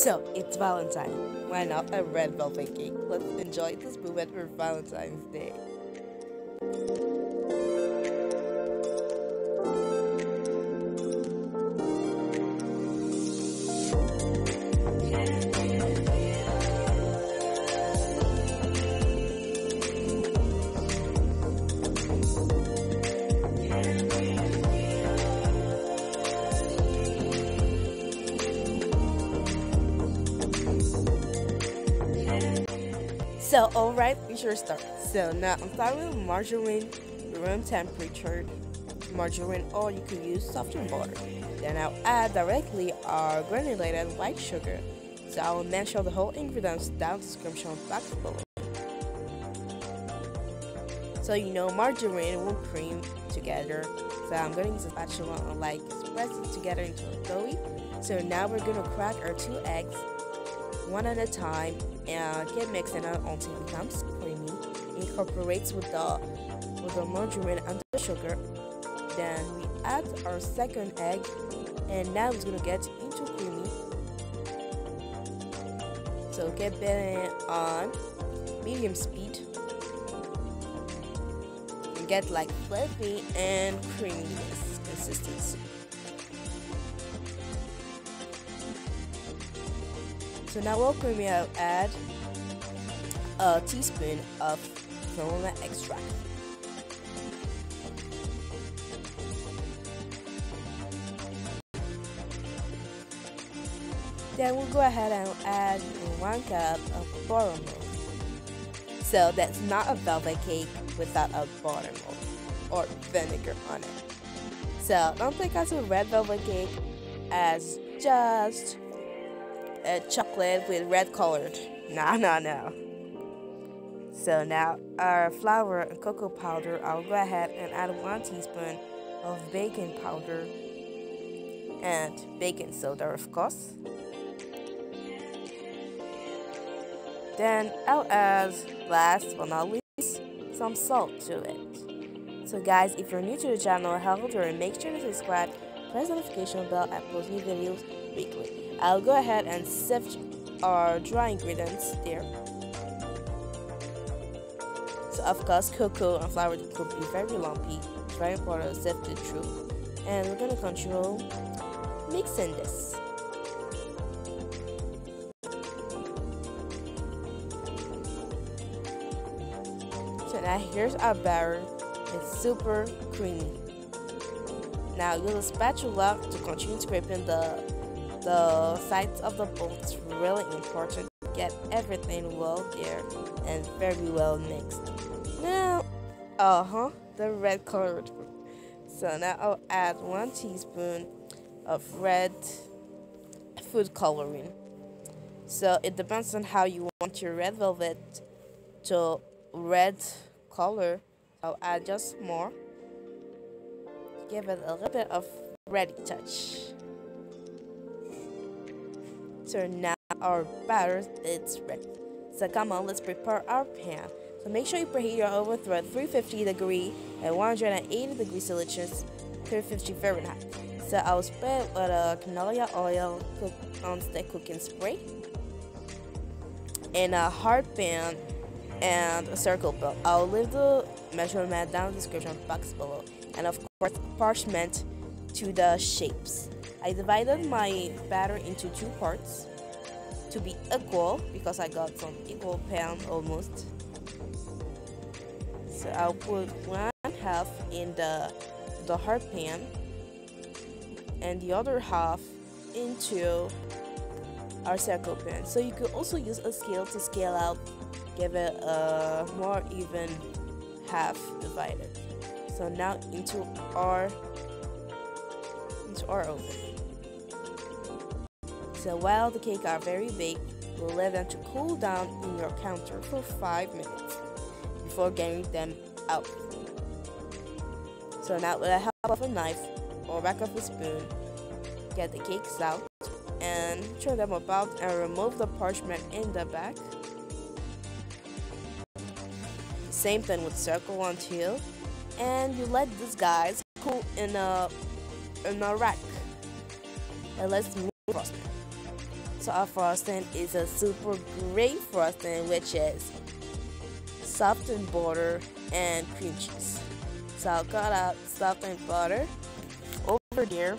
So, it's Valentine. Why not a red velvet cake? Let's enjoy this moment for Valentine's Day. So, alright, we should start. So, now I'm starting with margarine, room temperature margarine, or you can use softened butter. Then I'll add directly our granulated white sugar. So, I will mention the whole ingredients down the description box below. So, margarine will cream together. So, I'm going to use a spatula and press it together into a doughy. So, now we're going to crack our 2 eggs one at a time and keep mixing it until it becomes creamy. Incorporates with the margarine and the sugar. Then we add our second egg, and now it's gonna get into creamy. So keep it on medium speed and get fluffy and creaminess consistency. So now while creamy, I'll add a teaspoon of vanilla extract. Then we'll go ahead and add 1 cup of buttermilk. So that's not a velvet cake without a buttermilk or vinegar on it. So don't think of a red velvet cake as just a chocolate with red colored. No. So now our flour and cocoa powder, I'll go ahead and add 1 teaspoon of baking powder and baking soda, of course. Then I'll add, last but not least, some salt to it. So guys, if you're new to the channel, make sure to subscribe, press the notification bell, and post new videos weekly. I'll go ahead and sift our dry ingredients there. So of course, cocoa and flour could be very lumpy. It's very important to sift it through. And we're gonna control mixing this. So now here's our batter. It's super creamy. Now use a spatula to continue scraping the sides of the bowl. It's really important to get everything well there and very well mixed. Now, the red colored. So now I'll add 1 teaspoon of red food coloring. So it depends on how you want your red velvet to red color. I'll add just more. Give it a little bit of ready touch. So now our batter is ready. So come on, let's prepare our pan. So make sure you preheat your oven to 350 degrees and 180 degrees Celsius, 350 Fahrenheit. So I'll spray it with a canola oil non-stick cooking spray in a hard pan and a circle belt. I'll leave the measurement down in the description box below, and of course parchment to the shapes. I divided my batter into 2 parts to be equal because I got some equal pan almost. So I'll put 1/2 in the hard pan and the other half into our circle pan. So you could also use a scale to scale out, give it a more even half divided. So now into our oven. So while the cake are very baked, we'll let them to cool down in your counter for 5 minutes before getting them out. So now with the help of a knife or back of a spoon, get the cakes out and turn them about and remove the parchment in the back. Same thing with circle 1 too, and you let these guys cool in a rack. And let's move across. So our frosting is a super great frosting, which is softened butter and cream cheese. So I'll cut out softened butter over there.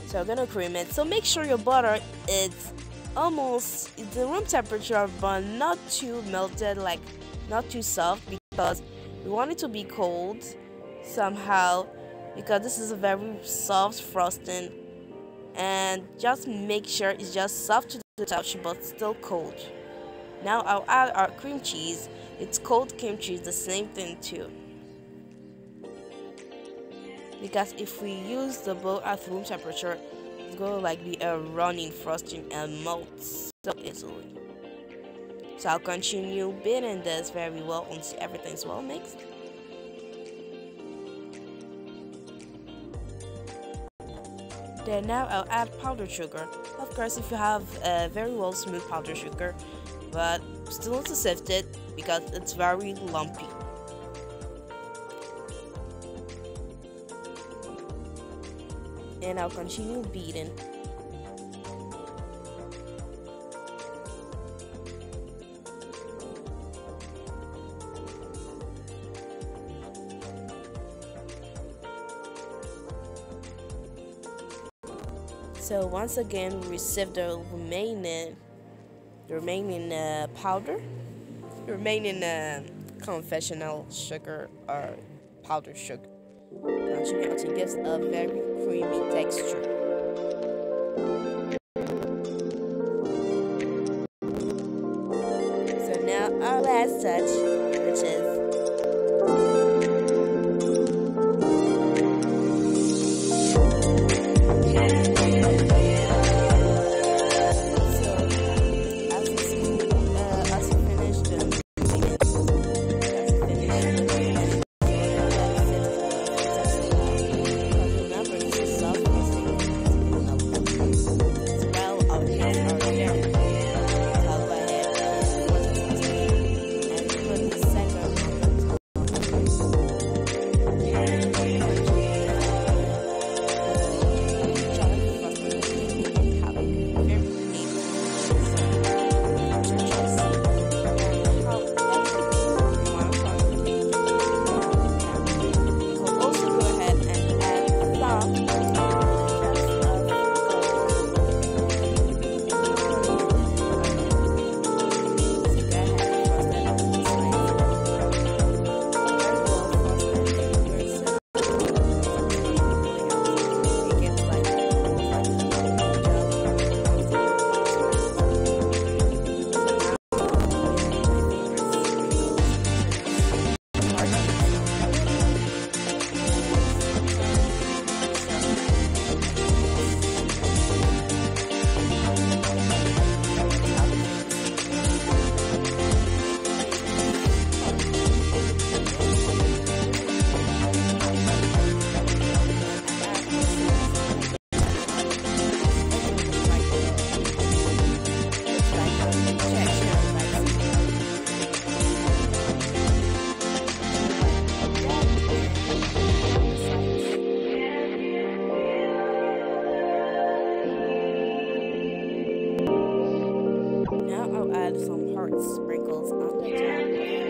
So I'm gonna cream it. So make sure your butter is almost the room temperature, but not too melted, like not too soft, because we want it to be cold somehow, because this is a very soft frosting. And just make sure it's just soft to the touch but still cold. Now I'll add our cream cheese. It's cold cream cheese, the same thing too, because if we use the bowl at room temperature, it's going to like be a running frosting and melt so easily. So I'll continue beating this very well until everything's well mixed. Then now I'll add powdered sugar. Of course, if you have a very well smooth powdered sugar, but still need to sift it because it's very lumpy. And I'll continue beating. So once again, we sift the remaining powder, remaining confectional sugar or powdered sugar. Continue until it gives a very creamy texture. So now our last touch, which is some heart sprinkles on the top.